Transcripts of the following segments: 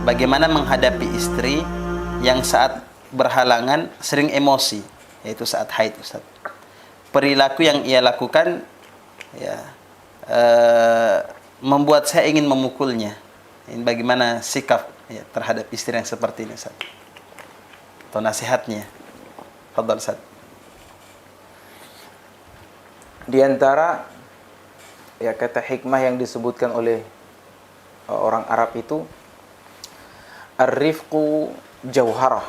bagaimana menghadapi istri yang saat berhalangan sering emosi, yaitu saat haid, Ustaz. Perilaku yang ia lakukan ya membuat saya ingin memukulnya. Ini bagaimana sikap ya, terhadap istri yang seperti ini, Ustaz? Atau nasihatnya? Fadhal, Ustaz. Di antara ya kata hikmah yang disebutkan oleh orang Arab itu, ar-rifqu jauharah.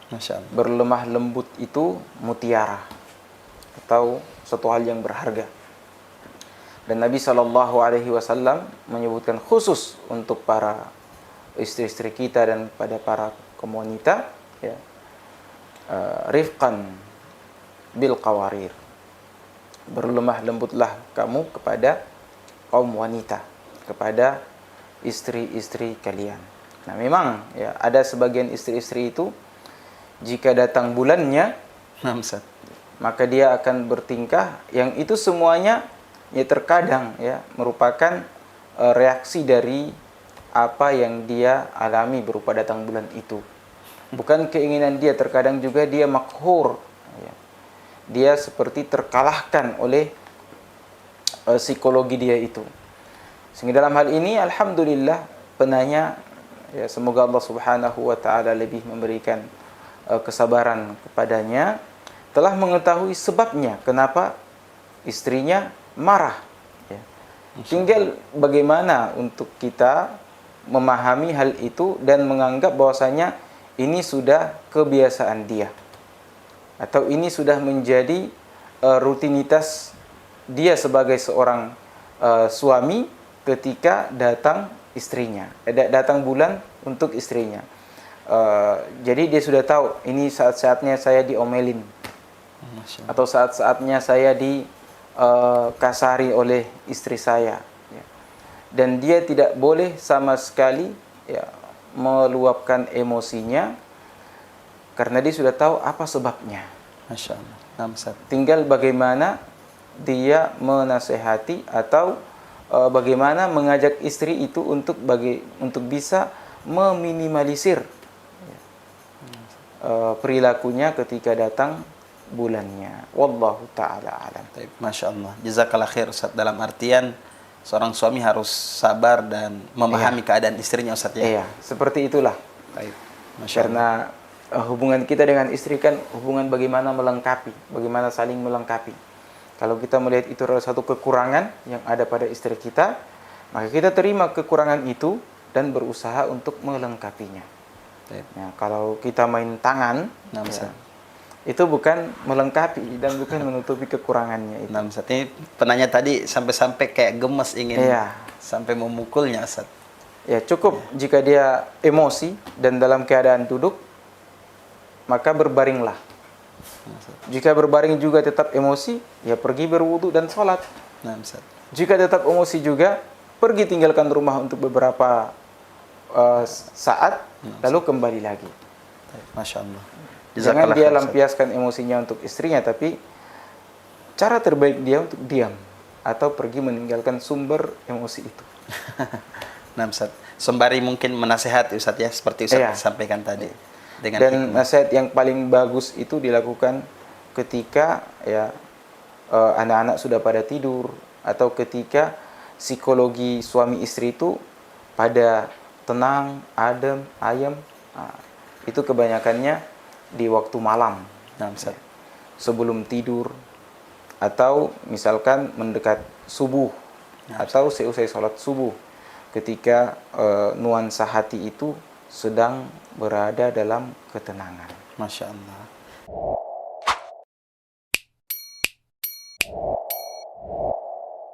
Masya Allah. Berlemah lembut itu mutiara atau suatu hal yang berharga. Dan Nabi SAW menyebutkan khusus untuk para istri-istri kita dan pada para kaum wanita, ya, rifqan bil qawarir. Berlemah lembutlah kamu kepada kaum wanita, kepada istri-istri kalian. Nah, memang ya ada sebagian istri-istri itu jika datang bulannya, maka dia akan bertingkah yang itu semuanya ya terkadang ya merupakan reaksi dari apa yang dia alami berupa datang bulan itu. Bukan keinginan dia, terkadang juga dia makhur. Ya. Dia seperti terkalahkan oleh psikologi dia itu. Sehingga dalam hal ini alhamdulillah penanya ya semoga Allah Subhanahu wa taala lebih memberikan kesabaran kepadanya, telah mengetahui sebabnya kenapa istrinya marah. Ya. Tinggal bagaimana untuk kita memahami hal itu dan menganggap bahwasanya ini sudah kebiasaan dia, atau ini sudah menjadi rutinitas dia sebagai seorang suami ketika datang istrinya, datang bulan untuk istrinya. Jadi dia sudah tahu ini saat-saatnya saya diomelin, atau saat-saatnya saya dikasari oleh istri saya, ya. Dan dia tidak boleh sama sekali ya, meluapkan emosinya karena dia sudah tahu apa sebabnya. Masya Allah. Tinggal bagaimana dia menasehati atau bagaimana mengajak istri itu untuk bisa meminimalisir perilakunya ketika datang bulannya. Wallahu ta'ala alam. Masya Allah. Jazakallah khair, Ustaz. Dalam artian seorang suami harus sabar dan memahami keadaan istrinya, Ustaz, ya? Iya, seperti itulah. Baik. Karena hubungan kita dengan istri kan hubungan bagaimana melengkapi, bagaimana saling melengkapi. Kalau kita melihat itu adalah satu kekurangan yang ada pada istri kita, maka kita terima kekurangan itu dan berusaha untuk melengkapinya. Ya, kalau kita main tangan, ya, itu bukan melengkapi dan bukan menutupi kekurangannya itu. Nah, Ustaz, ini penanya tadi sampai-sampai kayak gemes ingin sampai memukulnya, Ustaz. Ya, cukup jika dia emosi dan dalam keadaan duduk, maka berbaringlah. Jika berbaring juga tetap emosi, ya pergi berwudu dan sholat. Nah, Ustaz. Jika tetap emosi juga, pergi tinggalkan rumah untuk beberapa saat, lalu kembali lagi. Masya Allah. Jangan dia lampiaskan emosinya untuk istrinya, tapi cara terbaik dia untuk diam atau pergi meninggalkan sumber emosi itu. Nah, Ustaz, sembari mungkin menasehati, Ustaz, ya, seperti Ustaz sampaikan tadi. Dan nasihat yang paling bagus itu dilakukan ketika ya anak-anak sudah pada tidur, atau ketika psikologi suami istri itu pada tenang, adem, ayem. Nah, itu kebanyakannya di waktu malam. Nah, Ustaz. Sebelum tidur, atau misalkan mendekat subuh, atau seusai sholat subuh, ketika nuansa hati itu sedang berada dalam ketenangan. Masya Allah.